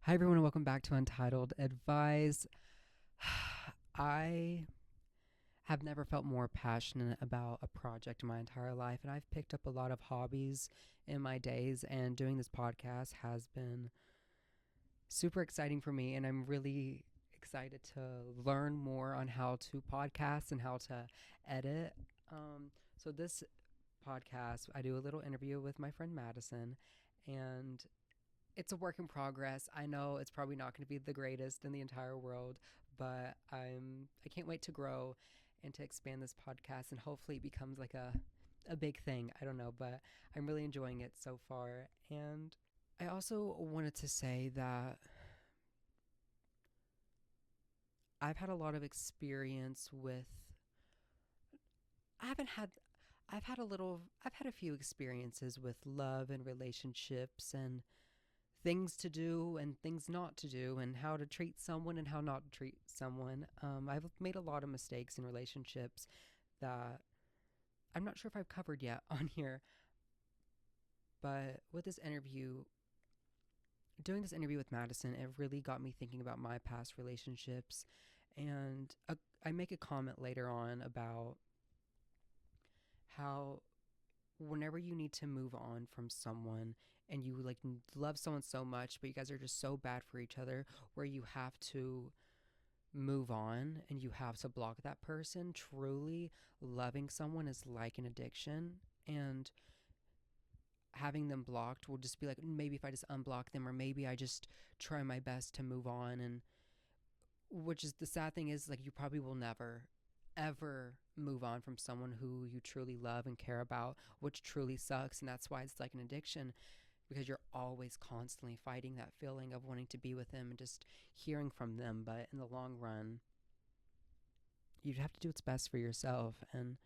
Hi, everyone, and welcome back to Untitled Advice. I have never felt more passionate about a project in my entire life, and I've picked up a lot of hobbies in my days, and doing this podcast has been super exciting for me, and I'm really excited to learn more on how to podcast and how to edit. So this podcast, I do a little interview with my friend Madison, and it's a work in progress. I know it's probably not going to be the greatest in the entire world, but I can't wait to grow and to expand this podcast, and hopefully it becomes like a big thing. I don't know, but I'm really enjoying it so far. And I also wanted to say that I've had a lot of experience with I haven't had I've had a few experiences with love and relationships and things to do and things not to do and how to treat someone and how not to treat someone. I've made a lot of mistakes in relationships that I'm not sure if I've covered yet on here. But with doing this interview with Madison, it really got me thinking about my past relationships. And I make a comment later on about how whenever you need to move on from someone and you like love someone so much, but you guys are just so bad for each other, where you have to move on and you have to block that person. Truly loving someone is like an addiction, and having them blocked will just be like, maybe if I just unblock them, or maybe I just try my best to move on. And which is the sad thing is, like, you probably will never ever move on from someone who you truly love and care about, which truly sucks. And that's why it's like an addiction, because you're always constantly fighting that feeling of wanting to be with them and just hearing from them. But in the long run, you have to do what's best for yourself. And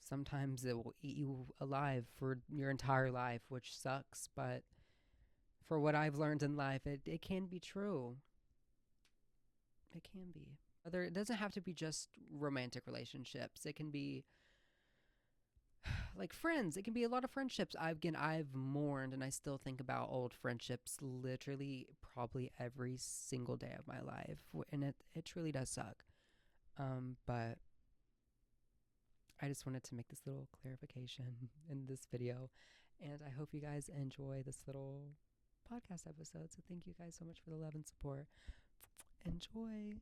sometimes it will eat you alive for your entire life, which sucks. But for what I've learned in life, it can be true. It can be. It doesn't have to be just romantic relationships. It can be like friends. It can be a lot of friendships. I've mourned and I still think about old friendships literally probably every single day of my life, and it truly does suck. But I just wanted to make this little clarification in this video, and I hope you guys enjoy this little podcast episode. So thank you guys so much for the love and support. Enjoy.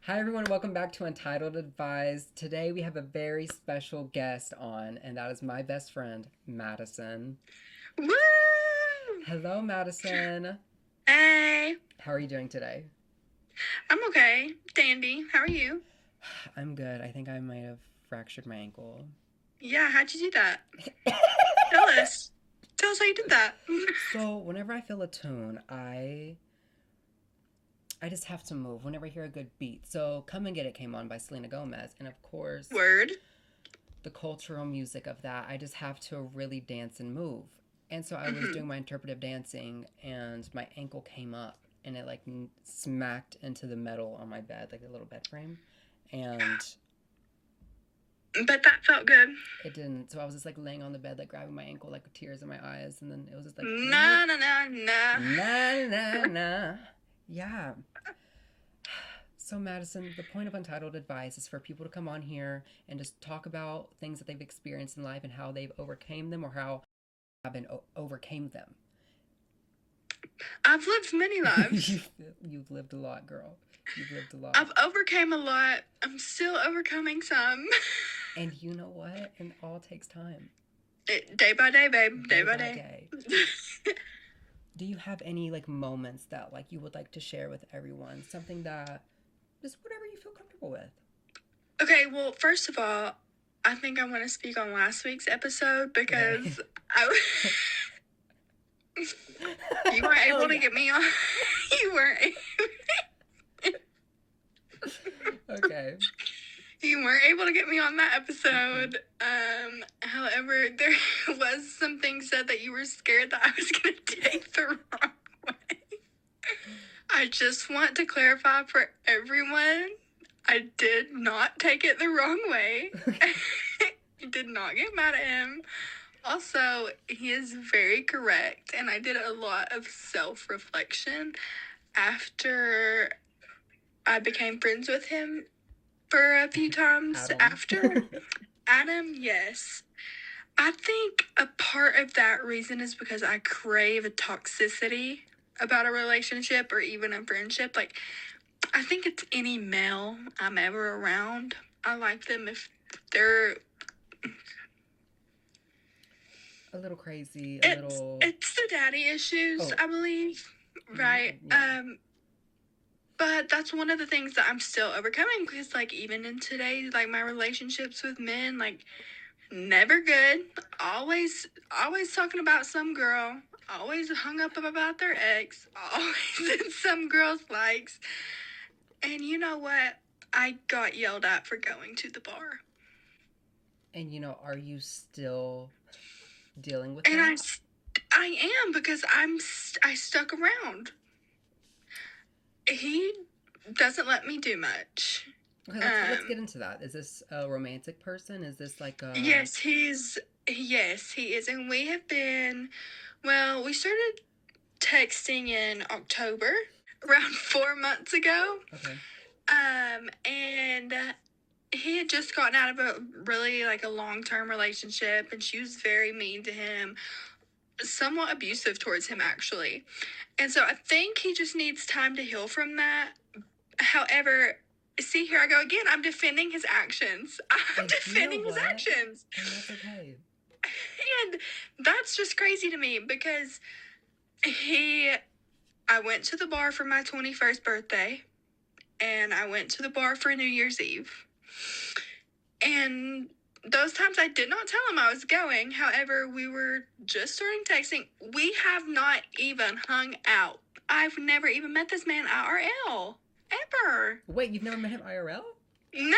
Hi, everyone. Welcome back to Untitled Advice. Today we have a very special guest on, and that is my best friend, Madison. Woo! Hello, Madison. Hey. How are you doing today? I'm okay. Dandy. How are you? I'm good. I think I might have fractured my ankle. Yeah, how'd you do that? Tell us. Tell us how you did that. So, whenever I feel a tune, I just have to move whenever I hear a good beat. So Come and Get It came on by Selena Gomez. And of course, Word. The cultural music of that, I just have to really dance and move. And so I was doing my interpretive dancing, and my ankle came up, and it like smacked into the metal on my bed, like the little bed frame. And but that felt good. It didn't. So I was just like laying on the bed, like grabbing my ankle, like with tears in my eyes. And then it was just like, nah. Yeah. So Madison, the point of Untitled Advice is for people to come on here and just talk about things that they've experienced in life and how they've overcame them, or how have been overcame them. I've lived many lives. You've lived a lot, girl. You've lived a lot. I've overcame a lot. I'm still overcoming some. And you know what? It all takes time. Day by day, babe. Day by day. Do you have any like moments that like you would like to share with everyone? Something that just whatever you feel comfortable with. Okay, well, first of all, I think I want to speak on last week's episode because you weren't able to get me on. You weren't able. Okay. You weren't able to get me on that episode. However, there was some things said that you were scared that I was going to take the wrong way. I just want to clarify for everyone, I did not take it the wrong way. I did not get mad at him. Also, he is very correct, and I did a lot of self-reflection after I became friends with him for a few times Adam. after. Adam, yes. I think a part of that reason is because I crave a toxicity about a relationship or even a friendship. Like, I think it's any male I'm ever around. I like them if they're A little crazy, it's the daddy issues, I believe. Right. Yeah. But that's one of the things that I'm still overcoming because, like, even in today, like, my relationships with men, like, never good. Always talking about some girl. Always hung up about their ex. Always in some girl's likes. And you know what? I got yelled at for going to the bar. And, are you still dealing with and that? I am, because I stuck around. He doesn't let me do much. Okay, let's get into that. Is this a romantic person? Is this like a... Yes, he is. And we have been, we started texting in October, around 4 months ago. Okay. And he had just gotten out of a really, like, a long-term relationship, and she was very mean to him, somewhat abusive towards him, actually. And so I think he just needs time to heal from that. However, see, here I go again. I'm defending his actions. I'm defending his actions. And that's okay. And that's just crazy to me because I went to the bar for my 21st birthday, and I went to the bar for New Year's Eve. And those times I did not tell him I was going. However, we were just starting texting. We have not even hung out. I've never even met this man IRL. Ever. Wait, you've never met him IRL? No!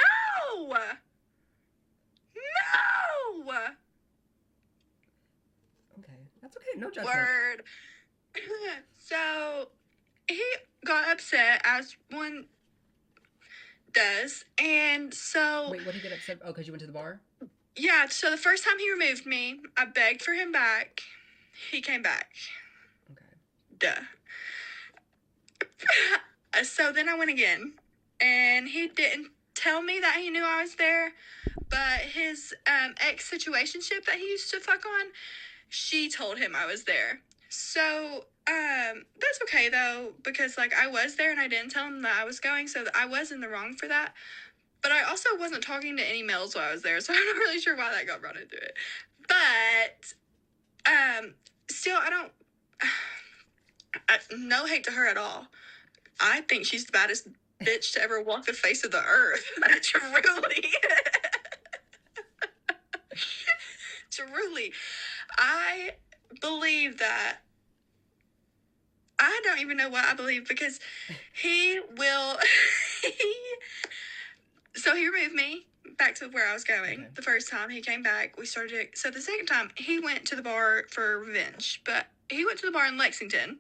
Okay, that's okay. No judgment. Word. So, he got upset, as one does, and so... Wait, what did he get upset? Oh, because you went to the bar? Yeah, so the first time he removed me, I begged for him back. He came back. Okay. Duh. So then I went again, and he didn't tell me that he knew I was there, but his ex-situationship that he used to fuck on, she told him I was there. So, that's okay, though, because, like, I was there, and I didn't tell him that I was going, so I was in the wrong for that. But I also wasn't talking to any males while I was there, so I'm not really sure why that got brought into it. But, still, no hate to her at all. I think she's the baddest bitch to ever walk the face of the earth. Truly. Truly. I believe that. I don't even know what I believe, because he will... So he removed me back to where I was going. Okay. The first time he came back, so the second time, he went to the bar for revenge. But he went to the bar in Lexington.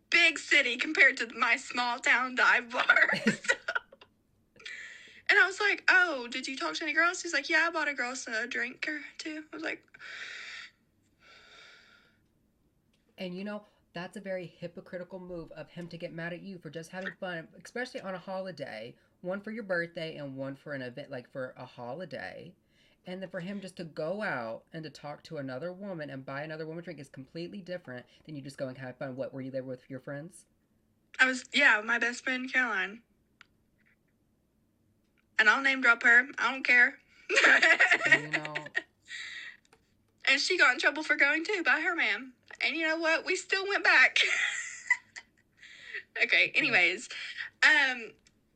Big city compared to my small town dive bar. And I was like, oh, did you talk to any girls? He's like, yeah, I bought a girl a drink or two. I was like... And that's a very hypocritical move of him to get mad at you for just having fun, especially on a holiday. One for your birthday and one for an event, like for a holiday. And then for him just to go out and to talk to another woman and buy another woman a drink is completely different than you just go and have fun. What, were you there with your friends? My best friend, Caroline. And I'll name drop her. I don't care. And she got in trouble for going too by her man. And you know what? We still went back. Okay, anyways.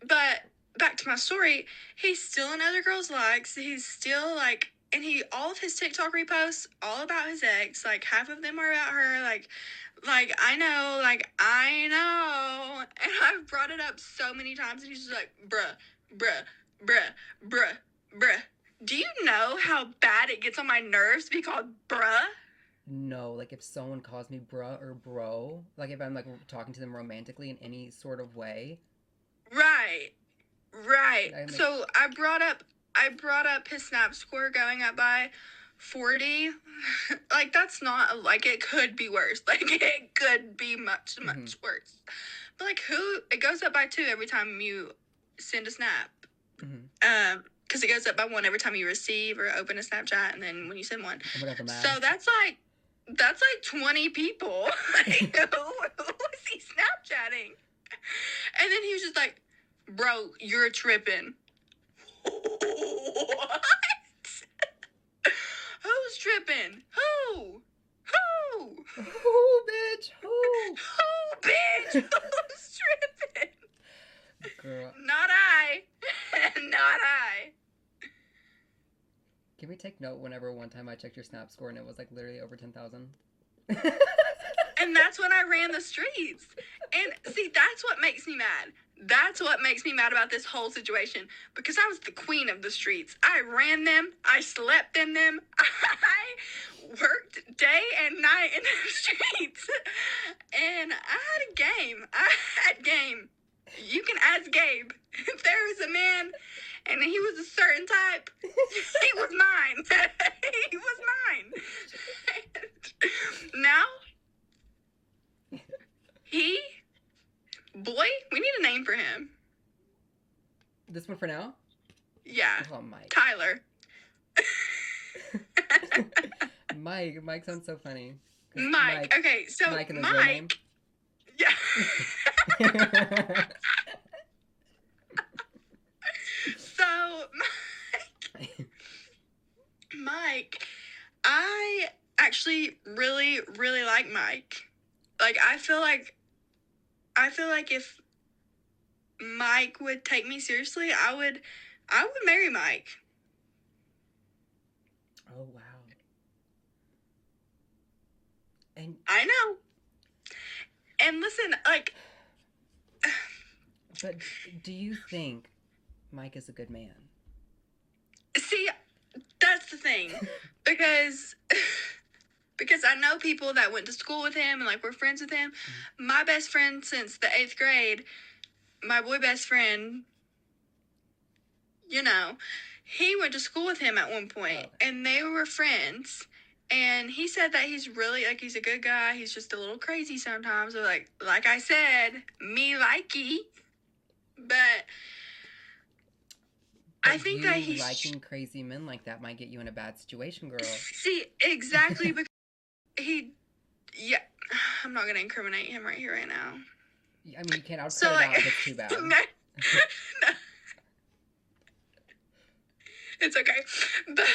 But back to my story, he's still in other girls' likes. He's still, like, and all of his TikTok reposts, all about his ex. Like, half of them are about her. Like, I know. And I've brought it up so many times, and he's just like, bruh. Do you know how bad it gets on my nerves to be called bruh? No, like, if someone calls me bruh or bro, like, if I'm, like, talking to them romantically in any sort of way. Right. So I brought up his snap score going up by 40. Like, that's not, like, it could be worse. Like, it could be much, much worse. But, like, it goes up by 2 every time you send a snap. Because it goes up by 1 every time you receive or open a Snapchat, and then when you send one. Oh my God, the math. So that's like 20 people. Like, who is he Snapchatting? And then he was just like, bro, you're tripping. What? Who's tripping? Who? Who, bitch? Who? Who, bitch? Who's tripping? Girl. Not I. Not I. Can we take note whenever one time I checked your Snap score and it was like literally over 10,000? And that's when I ran the streets. And see, that's what makes me mad. That's what makes me mad about this whole situation. Because I was the queen of the streets. I ran them. I slept in them. I worked day and night in the streets. And I had game. You can ask Gabe. If there was a man and he was a certain type, he was mine. He was mine. And now, we need a name for him. This one for now? Yeah. Oh, Mike. Tyler. Mike sounds so funny. Mike. Okay, so Mike and his real name? Yeah. So, Mike, I actually really, really like Mike. Like, I feel like if Mike would take me seriously, I would marry Mike. Oh, wow. And I know. And listen, like... But do you think Mike is a good man? See, that's the thing. Because I know people that went to school with him and, like, we're friends with him. Mm-hmm. My best friend since the 8th grade, my boy best friend, you know, he went to school with him at one point, and they were friends. And he said that he's really, like, he's a good guy. He's just a little crazy sometimes. So, like I said, me likey. But I think that he's... liking crazy men like that might get you in a bad situation, girl. See, exactly, because yeah, I'm not going to incriminate him right here, right now. I mean, you can't out out if it's too bad. No. It's okay. But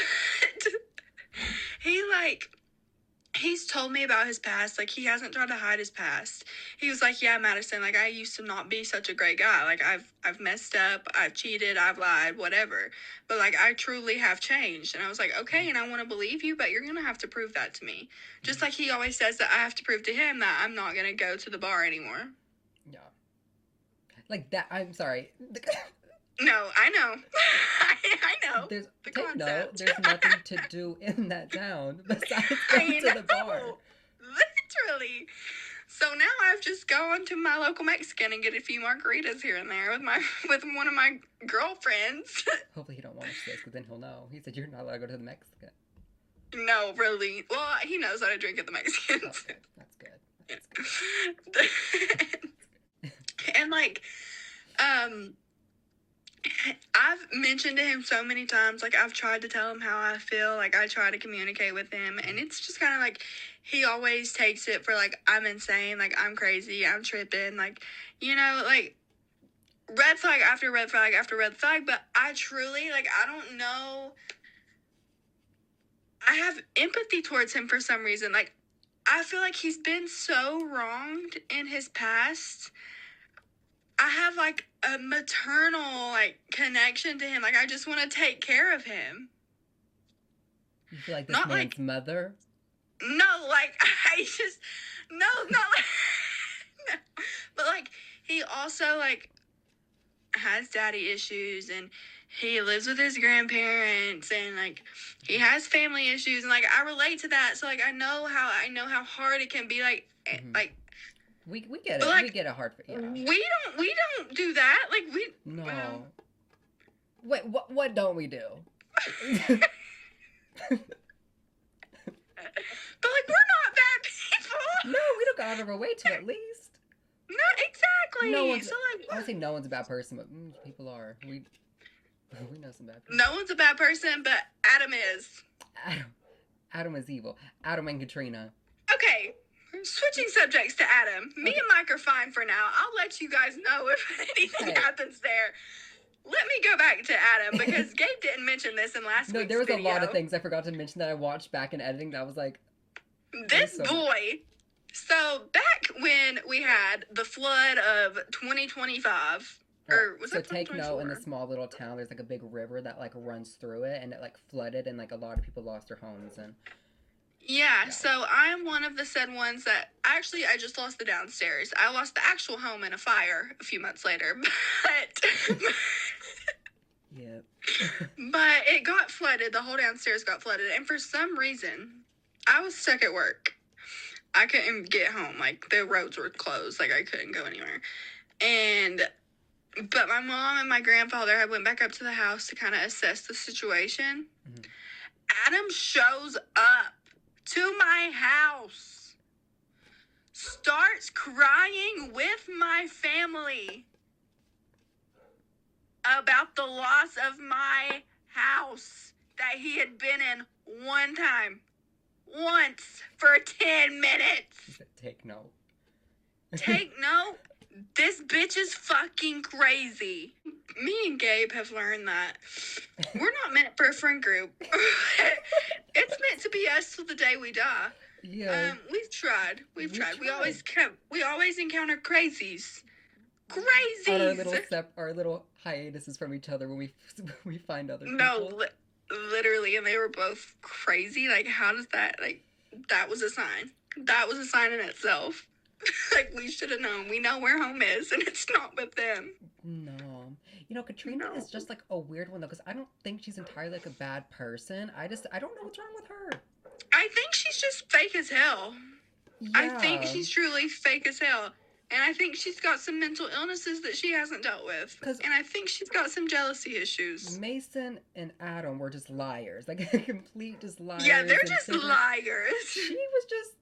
he's told me about his past. Like, he hasn't tried to hide his past. He was like, yeah, Madison, like, I used to not be such a great guy. Like, I've messed up, I've cheated, I've lied, whatever. But, like, I truly have changed. And I was like, okay, and I want to believe you, but you're going to have to prove that to me. Just like he always says that I have to prove to him that I'm not going to go to the bar anymore. Yeah. Like that, I'm sorry. No, I know. I know. There's nothing to do in that town besides go to the bar. Literally. So now I've just gone to my local Mexican and get a few margaritas here and there with one of my girlfriends. Hopefully he don't watch this, because then he'll know. He said you're not allowed to go to the Mexican. No, really. Well, he knows how to drink at the Mexicans. Okay, that's good. And like, I've mentioned to him so many times, like, I've tried to tell him how I feel, like, I try to communicate with him, and it's just kind of like, he always takes it for, like, I'm insane, like, I'm crazy, I'm tripping, like, you know, like, red flag after red flag after red flag, but I truly, like, I don't know, I have empathy towards him for some reason, like, I feel like he's been so wronged in his past. I have, like, a maternal, like, connection to him. Like, I just want to take care of him. You feel like this man's like, mother? No, like, no, not like, no. But, like, he also, like, has daddy issues, and he lives with his grandparents, and, like, he has family issues, and, like, I relate to that. So, like, I know how hard it can be, like, like, We get it. Like, we get a hard. Yeah. We don't do that. Like, we... No. Well, wait, what don't we do? But, like, we're not bad people. No, we don't go out of our way to, at least. No, exactly. No one's, so, like, I would say no one's a bad person, but people are. We know some bad people. No one's a bad person, but Adam is. Adam is evil. Adam and Katrina. Okay, switching subjects to Adam. Me and Mike are fine for now. I'll let you guys know if anything happens there. Let me go back to Adam, because Gabe didn't mention this in last week's there was video. a lot of things I forgot to mention that I watched back in editing that I was like... This boy... So, back when we had the flood of 2025... Or was that take note, in the small little town, there's like a big river that like runs through it, and it like flooded, and like a lot of people lost their homes. And yeah, so I'm one of the said ones that actually I just lost the downstairs. I lost the actual home in a fire a few months later, but yeah, but it got flooded. The whole downstairs got flooded, and for some reason, I was stuck at work. I couldn't get home. Like the roads were closed. Like I couldn't go anywhere, But my mom and my grandfather had went back up to the house to kind of assess the situation. Mm-hmm. Adam shows up to my house, starts crying with my family about the loss of my house that he had been in once for 10 minutes. Take note. Take note. This bitch is fucking crazy. Me and Gabe have learned that we're not meant for a friend group. It's meant to be us till the day we die. Yeah. We've tried. We always encounter crazies. Crazies. Our little hiatuses from each other when we find other people. No, literally, and they were both crazy. Like, how does that? Like, that was a sign. That was a sign in itself. Like, we should have known. We know where home is, and it's not with them. No. You know, Katrina is just, like, a weird one, though, because I don't think she's entirely, like, a bad person. I don't know what's wrong with her. I think she's just fake as hell. Yeah. I think she's truly fake as hell. And I think she's got some mental illnesses that she hasn't dealt with. And I think she's got some jealousy issues. Mason and Adam were just liars. Like, complete just liars. Yeah, they're just liars. She was just...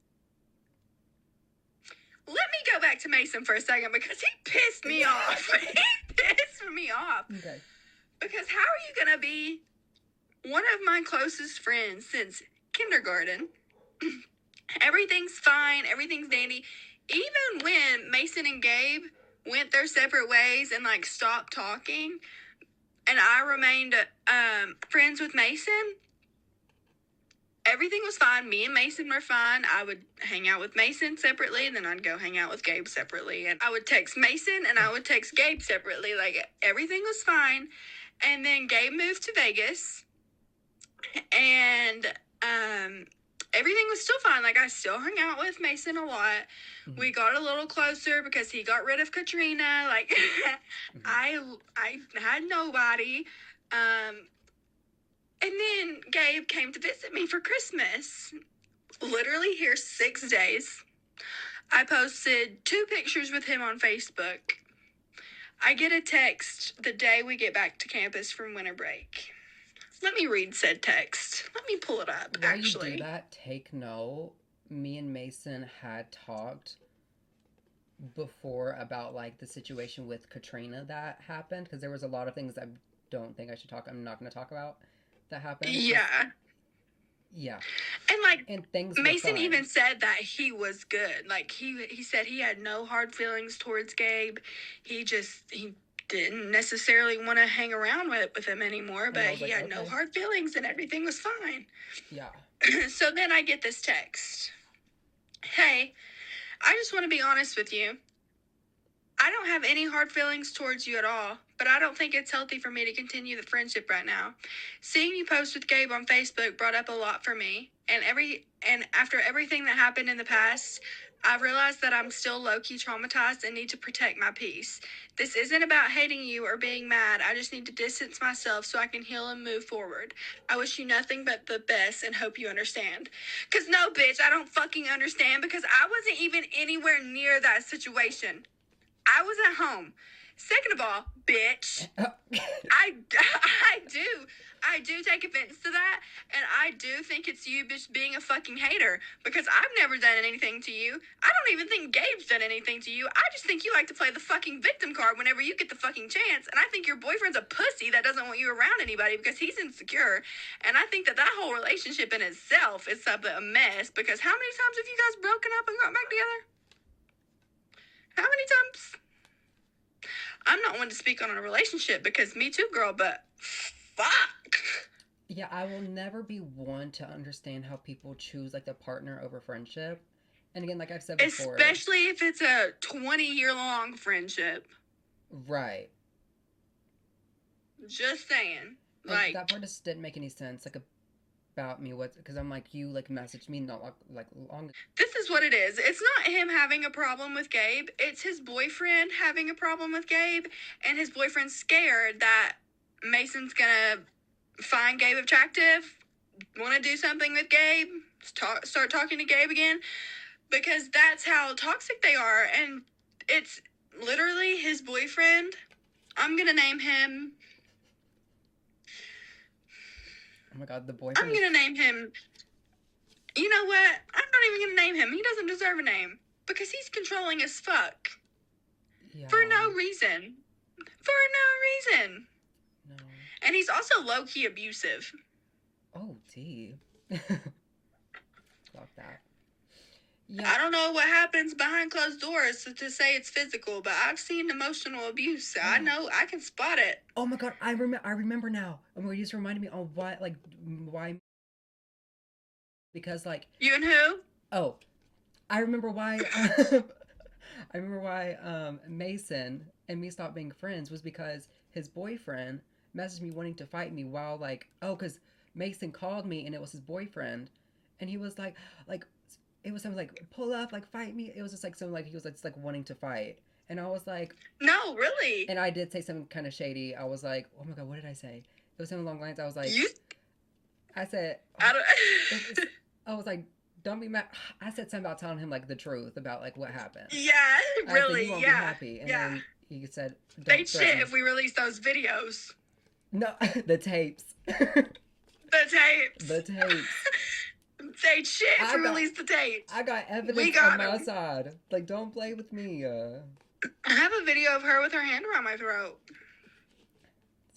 Let me go back to Mason for a second, because he pissed me off. He pissed me off. Okay. Because how are you going to be one of my closest friends since kindergarten? Everything's fine. Everything's dandy. Even when Mason and Gabe went their separate ways and, like, stopped talking, and I remained friends with Mason, everything was fine. Me and Mason were fine. I would hang out with Mason separately, and then I'd go hang out with Gabe separately. And I would text Mason, and I would text Gabe separately. Like, everything was fine. And then Gabe moved to Vegas, and everything was still fine. Like, I still hung out with Mason a lot. Mm-hmm. We got a little closer because he got rid of Katrina. Like, mm-hmm. I had nobody. And then Gabe came to visit me for Christmas. Literally here 6 days. I posted 2 pictures with him on Facebook. I get a text the day we get back to campus from winter break. Let me read said text. Let me pull it up, actually. While you do that, take note. Me and Mason had talked before about, like, the situation with Katrina that happened. Because there was a lot of things I don't think I'm not going to talk about that happened. Yeah. Yeah. And, like, and things Mason even said that he was good. Like, he said he had no hard feelings towards Gabe. He didn't necessarily want to hang around with him anymore, but he had no hard feelings and everything was fine. Yeah. So then I get this text. Hey, I just want to be honest with you. I don't have any hard feelings towards you at all, but I don't think it's healthy for me to continue the friendship right now. Seeing you post with Gabe on Facebook brought up a lot for me, and after everything that happened in the past, I've realized that I'm still low-key traumatized and need to protect my peace. This isn't about hating you or being mad. I just need to distance myself so I can heal and move forward. I wish you nothing but the best and hope you understand. Because no, bitch, I don't fucking understand, because I wasn't even anywhere near that situation. I was at home. Second of all, bitch, I do take offense to that, and I do think it's you just being a fucking hater, because I've never done anything to you. I don't even think Gabe's done anything to you. I just think you like to play the fucking victim card whenever you get the fucking chance, and I think your boyfriend's a pussy that doesn't want you around anybody because he's insecure, and I think that whole relationship in itself is a mess, because how many times have you guys broken up and got back together? How many times? I'm not one to speak on a relationship because me too, girl, but fuck. Yeah, I will never be one to understand how people choose like the partner over friendship. And again, like I've said before, especially if it's a 20-year-long friendship. Right. Just saying. Like that part just didn't make any sense. Like about me, because I'm like, you like messaged me not like long. This is what it is. It's not him having a problem with Gabe. It's his boyfriend having a problem with Gabe, and his boyfriend's scared that Mason's gonna find Gabe attractive, want to do something with Gabe, start talking to Gabe again, because that's how toxic they are. And it's literally his boyfriend. I'm gonna name him. Oh my god, the boyfriend. I'm gonna name him. You know what? I'm not even gonna name him. He doesn't deserve a name because he's controlling as fuck. Yeah. For no reason. No. And he's also low-key abusive. Oh, gee. Fuck that. Yeah. I don't know what happens behind closed doors to say it's physical, but I've seen emotional abuse, so I know I can spot it. Oh my god, I remember now. Oh, you just reminded me on why. Because like. You and who? Oh, I remember why. I remember why Mason and me stopped being friends was because his boyfriend messaged me wanting to fight me while like, because Mason called me and it was his boyfriend, and he was like. It was something like, pull up, like, fight me. It was just like something like he was just like wanting to fight. And I was like... No, really? And I did say something kind of shady. I was like, oh my god, what did I say? It was something along the lines. I was like... I said... I was like, don't be mad. I said something about telling him, like, the truth about, like, what happened. Yeah, really, you won't be happy. And then he said... They'd shit if we released those videos. No, the tapes. The tapes. They'd shit if we released the tapes. I got evidence on my side. Like, don't play with me. I have a video of her with her hand around my throat.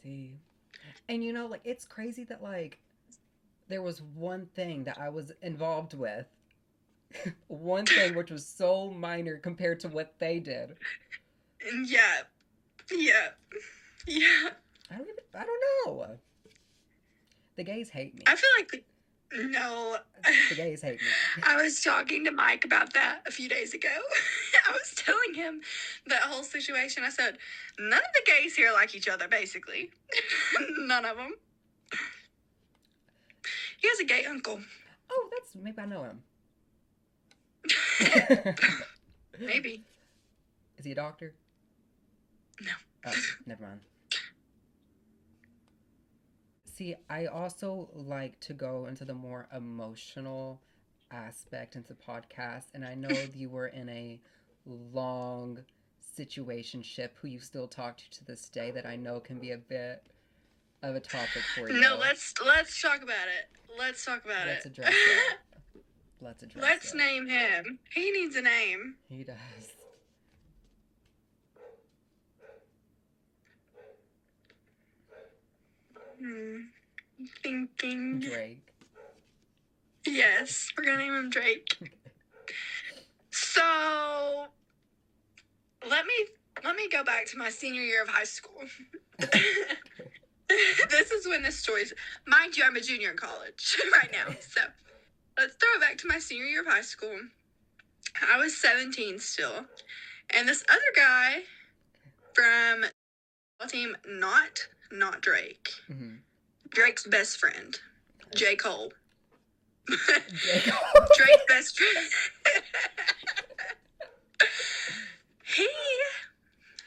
See. And you know, like, it's crazy that, like, there was one thing that I was involved with. One thing which was so minor compared to what they did. Yeah. I don't know. The gays hate me. I feel like... No. The gays hate me. I was talking to Mike about that a few days ago. I was telling him that whole situation. I said, none of the gays here like each other, basically. None of them. He has a gay uncle. Oh, maybe I know him. Maybe. Is he a doctor? No. Oh, never mind. See, I also like to go into the more emotional aspect into podcasts, and I know you were in a long situationship who you still talk to this day that I know can be a bit of a topic for you. No, let's talk about it. Let's talk about Let's it. address it. Let's name him. He needs a name. He does. Thinking. Drake. Yes, we're gonna name him Drake. So, let me go back to my senior year of high school. This is when this story's... Mind you, I'm a junior in college right now. So, let's throw it back to my senior year of high school. I was 17 still. And this other guy from the team, not Drake. Mm-hmm. Drake's best friend, J. Cole. Cole. Drake's best friend. He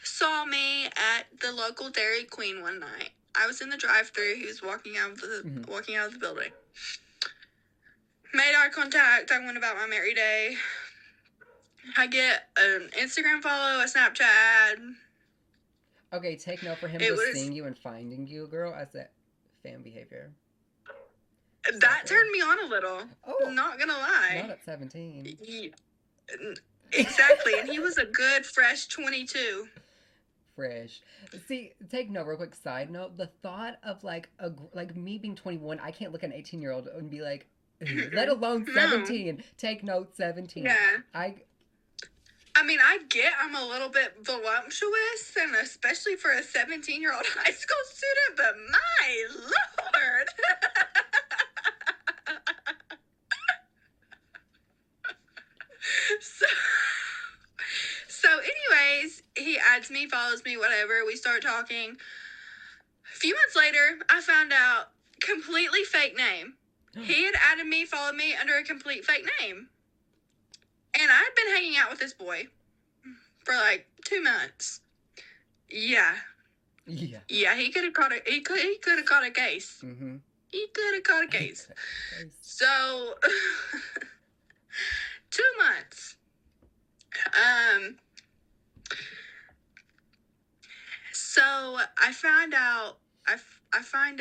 saw me at the local Dairy Queen one night. I was in the drive-thru. He was walking out of the building. Made eye contact. I went about my merry day. I get an Instagram follow, a Snapchat. Okay, take note for him It just was seeing you and finding you, girl, as that fan behavior. that turned me on a little. Oh, Not gonna lie. not at 17. Exactly, and he was a good fresh 22. Fresh. See, take note, real quick side note. The thought of like me being 21, I can't look at an 18-year-old and be like, let alone 17. No. Take note, 17. Yeah. I mean, I get I'm a little bit voluptuous, and especially for a 17-year-old high school student, but my lord. So anyways, he adds me, follows me, whatever. We start talking. A few months later, I found out completely fake name. He had added me, followed me under a complete fake name. And I'd been hanging out with this boy for like 2 months. Yeah. Yeah, he could have caught a he could have caught a case. Mm-hmm. He could have caught a case. So 2 months. So I find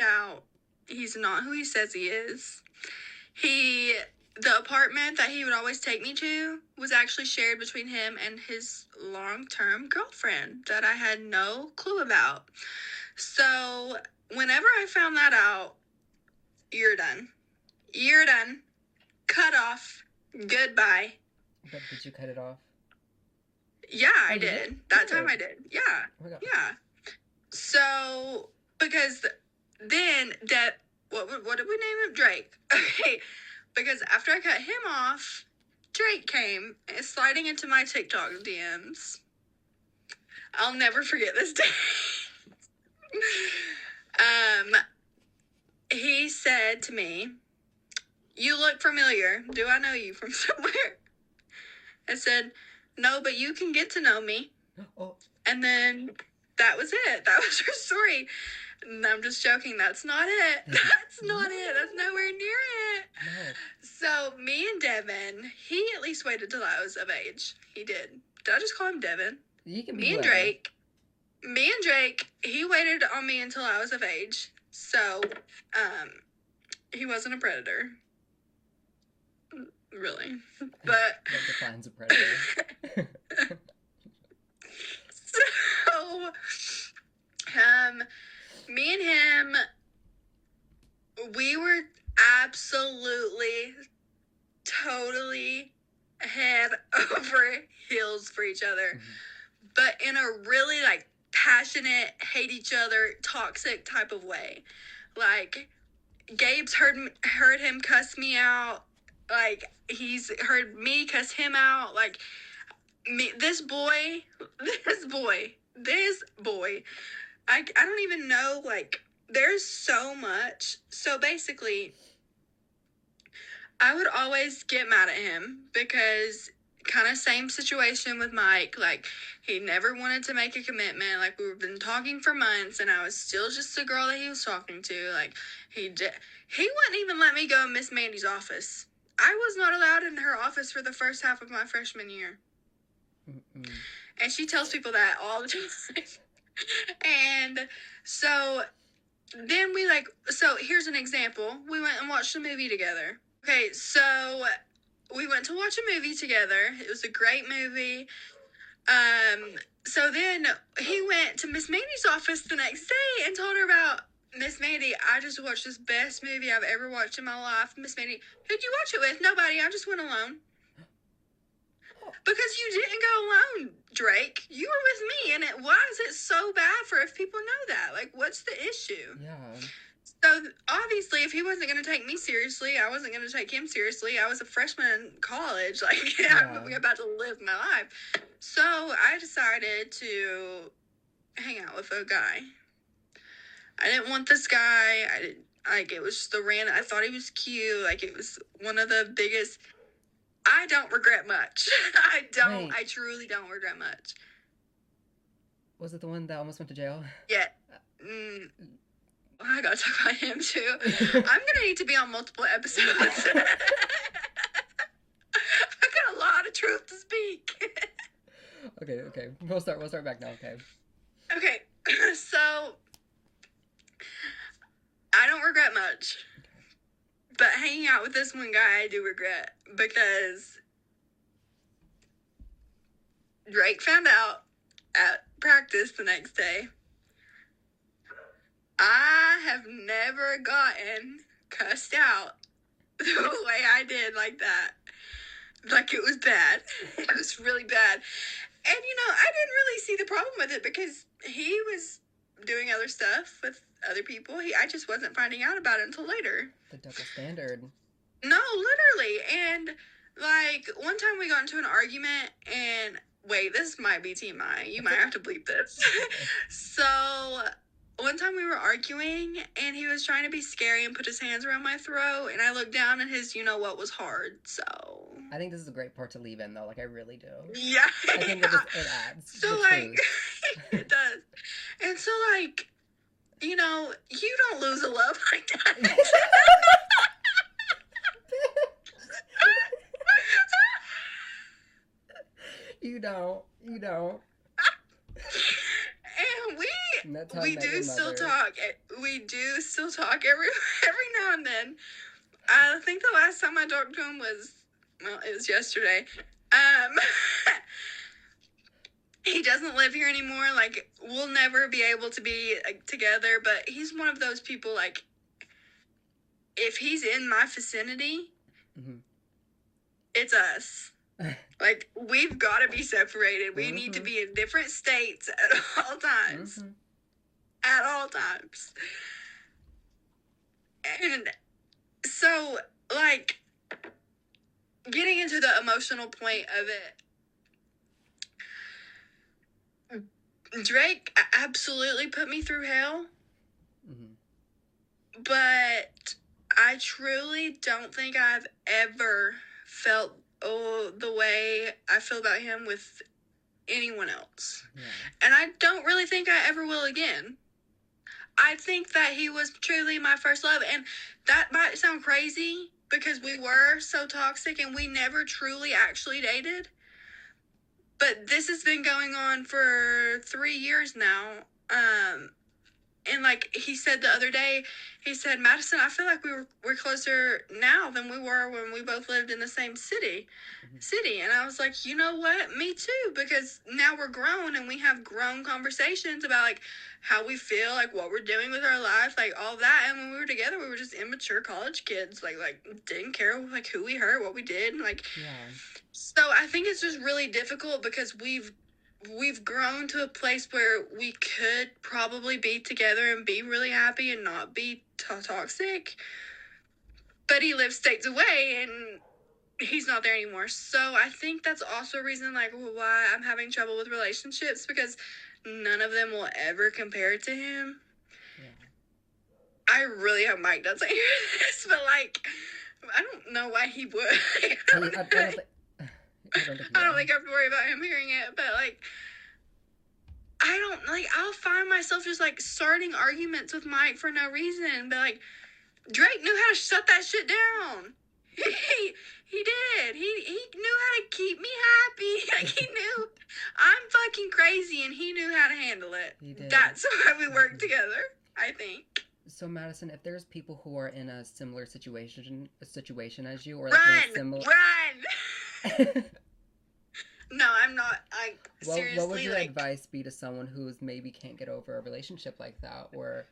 out he's not who he says he is. The apartment that he would always take me to was actually shared between him and his long-term girlfriend that I had no clue about. So whenever I found that out, you're done. You're done. Cut off. Goodbye. But did you cut it off? Yeah, I did. That time I did. Yeah. Oh my God. Yeah. So, because then what did we name him? Drake. Okay. Because after I cut him off, Drake came sliding into my TikTok DMs. I'll never forget this day. He said to me, "You look familiar. Do I know you from somewhere?" I said, "No, but you can get to know me." Oh. And then that was it. That was her story. And I'm just joking. That's not it. That's not it. That's nowhere near it. No. So me and Devin, he at least waited till I was of age. He did. Did I just call him Devin? You can be Me and Drake, he waited on me until I was of age. So, he wasn't a predator. Really. But that defines a predator. So, me and him, we were absolutely, totally head over heels for each other. Mm-hmm. But in a really, like, passionate, hate each other, toxic type of way. Like, Gabe's heard him cuss me out. Like, he's heard me cuss him out. Like, this boy, I don't even know, like, there's so much. So basically, I would always get mad at him because kind of same situation with Mike. Like, he never wanted to make a commitment. Like, we've been talking for months and I was still just the girl that he was talking to. Like, he wouldn't even let me go in Miss Mandy's office. I was not allowed in her office for the first half of my freshman year. Mm-mm. And she tells people that all the time. And so then so here's an example. We went and watched a movie together. Okay, so we went to watch a movie together. It was a great movie. So then he went to Miss Mandy's office the next day and told her about, "Miss Mandy, I just watched this best movie I've ever watched in my life." Miss Mandy, "Who'd you watch it with?" "Nobody, I just went alone." Because you didn't go alone, Drake. You were with me, and why is it so bad for if people know that? Like, what's the issue? Yeah. So, obviously, if he wasn't going to take me seriously, I wasn't going to take him seriously. I was a freshman in college. Like, yeah. I'm about to live my life. So, I decided to hang out with a guy. I didn't want this guy. It was just I thought he was cute. Like, it was one of the biggest. I don't regret much. I truly don't regret much. Was it the one that almost went to jail? Yeah. I gotta talk about him too. I'm gonna need to be on multiple episodes. I got a lot of truth to speak. Okay. We'll start back now, okay? Okay. So, I don't regret much. But hanging out with this one guy, I do regret. Because Drake found out at practice the next day. I have never gotten cussed out the way I did like that. Like, it was bad. It was really bad. And, I didn't really see the problem with it because he was doing other stuff with other people. I just wasn't finding out about it until later. The double standard. No, literally. And, like, one time we got into an argument and... Wait, this might be TMI. You might have to bleep this. So, one time we were arguing, and he was trying to be scary and put his hands around my throat, and I looked down, and his you-know-what was hard, so... I think this is a great part to leave in, though. Like, I really do. Yeah. I think it adds. So, like, it does. And so, like, you don't lose a love like that. You don't. And we do still talk. We do still talk every now and then. I think the last time I talked to him was, it was yesterday. He doesn't live here anymore. Like, we'll never be able to be together, but he's one of those people, like, if he's in my vicinity, it's us. Like, we've got to be separated. We need to be in different states at all times. At all times. And so, like, getting into the emotional point of it, Drake absolutely put me through hell. But I truly don't think I've ever felt the way I feel about him with anyone else. Yeah. And I don't really think I ever will again. I think that he was truly my first love. And that might sound crazy because we were so toxic and we never truly actually dated. But this has been going on for 3 years now. And like he said the other day, he said, Madison, I feel like we're closer now than we were when we both lived in the same city. And I was like, you know what? Me too, because now we're grown and we have grown conversations about like how we feel, like what we're doing with our life, like all that. And when we were together, we were just immature college kids, like didn't care like who we hurt, what we did, like. Yeah. So I think it's just really difficult because we've grown to a place where we could probably be together and be really happy and not be toxic. But he lives states away and he's not there anymore. So I think that's also a reason like why I'm having trouble with relationships, because none of them will ever compare to him. Yeah. I really hope Mike doesn't hear this, but like, I don't know why he would. I don't think I have to worry about him hearing it, but like, I'll find myself just like starting arguments with Mike for no reason, but like, Drake knew how to shut that shit down. He did. He knew how to keep me happy. Like, he knew I'm fucking crazy and he knew how to handle it. He did. That's why we worked together, I think. So Madison, if there's people who are in a similar situation as you, or like run. No, I'm not. Seriously. What would your advice be to someone who's maybe can't get over a relationship like that, or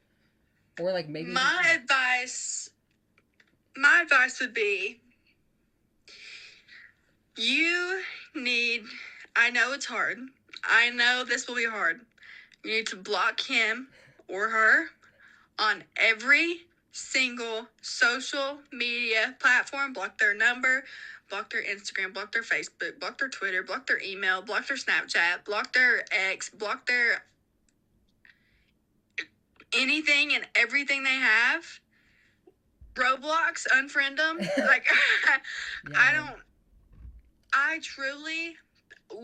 like maybe my advice would be, I know it's hard. I know this will be hard. You need to block him or her on every single social media platform. Block their number, block their Instagram, block their Facebook, block their Twitter, block their email, block their Snapchat, block their X, block their anything and everything they have. Roblox, unfriend them. Like, yeah. I truly,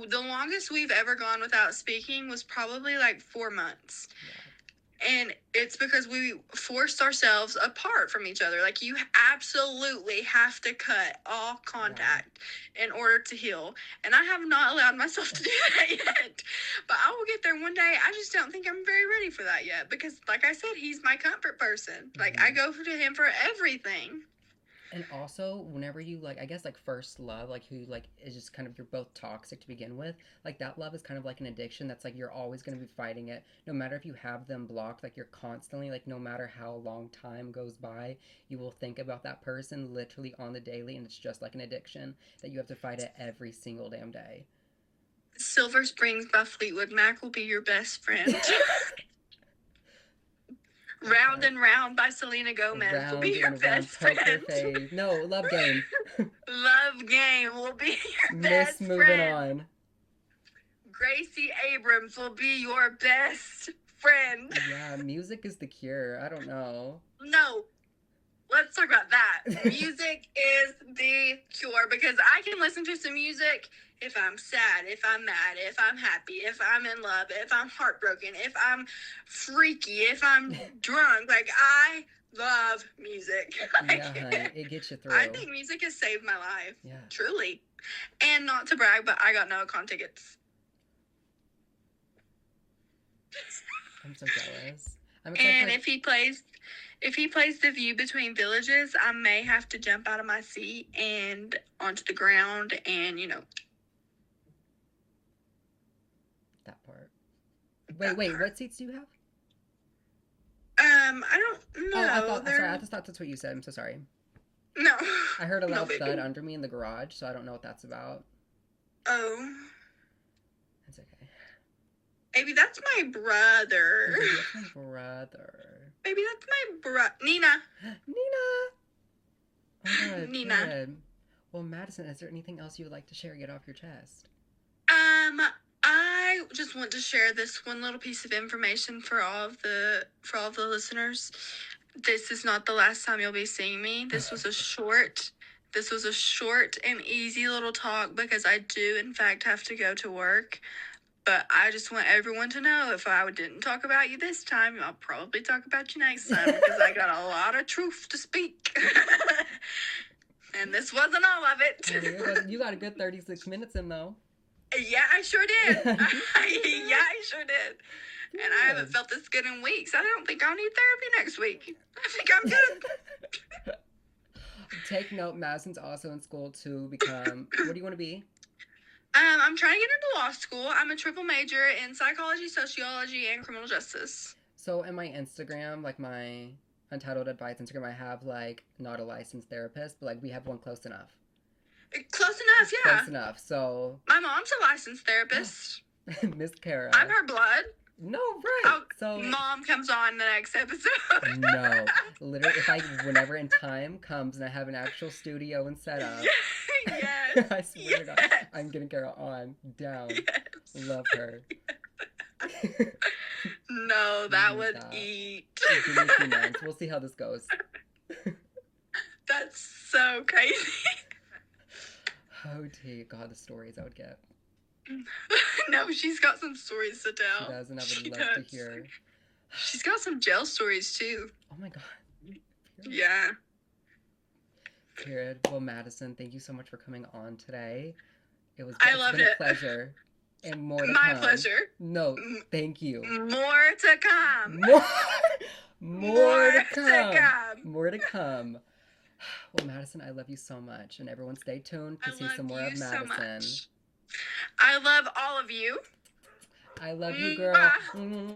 the longest we've ever gone without speaking was probably like 4 months. And it's because we forced ourselves apart from each other. Like, you absolutely have to cut all contact in order to heal. And I have not allowed myself to do that yet. But I will get there one day. I just don't think I'm very ready for that yet. Because, like I said, he's my comfort person. Like, I go to him for everything. And also, whenever you, like, I guess, like, first love, like, who, like, is just kind of, you're both toxic to begin with, like, that love is kind of like an addiction that's, like, you're always going to be fighting it. No matter if you have them blocked, like, you're constantly, like, no matter how long time goes by, you will think about that person literally on the daily, and it's just like an addiction that you have to fight it every single damn day. Silver Springs by Fleetwood Mac will be your best friend. Round and Round by Selena Gomez will be your best friend. No, Love Game. Love Game will be your best friend. Moving on. Gracie Abrams will be your best friend. Yeah, music is the cure. I don't know. No. Let's talk about that. Music is the cure, because I can listen to some music if I'm sad, if I'm mad, if I'm happy, if I'm in love, if I'm heartbroken, if I'm freaky, if I'm drunk. Like, I love music. Yeah, honey, it gets you through. I think music has saved my life. Yeah. Truly. And not to brag, but I got NoahCon tickets. I'm so jealous. And if he plays The View Between Villages, I may have to jump out of my seat and onto the ground and, that part. Wait, what seats do you have? I don't know. Oh, I just thought that's what you said. I'm so sorry. No. I heard a loud thud under me in the garage, so I don't know what that's about. Oh. It's okay. Maybe that's my brother. Maybe that's my brother. Maybe that's my Nina. Oh my God, Nina. Good. Well, Madison, is there anything else you would like to share? Get off your chest. I just want to share this one little piece of information for all of the listeners. This is not the last time you'll be seeing me. This was a short and easy little talk, because I do in fact have to go to work. But I just want everyone to know, if I didn't talk about you this time, I'll probably talk about you next time, because I got a lot of truth to speak. And this wasn't all of it. You got a good 36 minutes in, though. Yeah, I sure did. I sure did. Good. And I haven't felt this good in weeks. I don't think I'll need therapy next week. I think I'm good. Take note, Madison's also in school to become... What do you want to be? I'm trying to get into law school. I'm a triple major in psychology, sociology, and criminal justice. So in my Instagram, like my Untitled Advice Instagram, I have, like, not a licensed therapist, but, like, we have one close enough. Close enough, yeah. Close enough, so... My mom's a licensed therapist. Miss Kara. I'm her blood. No, right. So Mom comes on the next episode. No. Literally, whenever in time comes and I have an actual studio and setup. Yes. I swear to God, I'm getting Kara on, down. Yes. Love her. No, that would eat. Give me a few months. We'll see how this goes. That's so crazy. Oh, dear God, the stories I would get. No, she's got some stories to tell. She does, and I would love to hear. She's got some jail stories, too. Oh, my God. Yeah. Period. Well, Madison, thank you so much for coming on today. It's been a pleasure. And more to come. My pleasure. No, thank you. More to come. More to come. More to come. Well, Madison, I love you so much. And everyone stay tuned to see some more of Madison. So I love all of you. I love you, girl.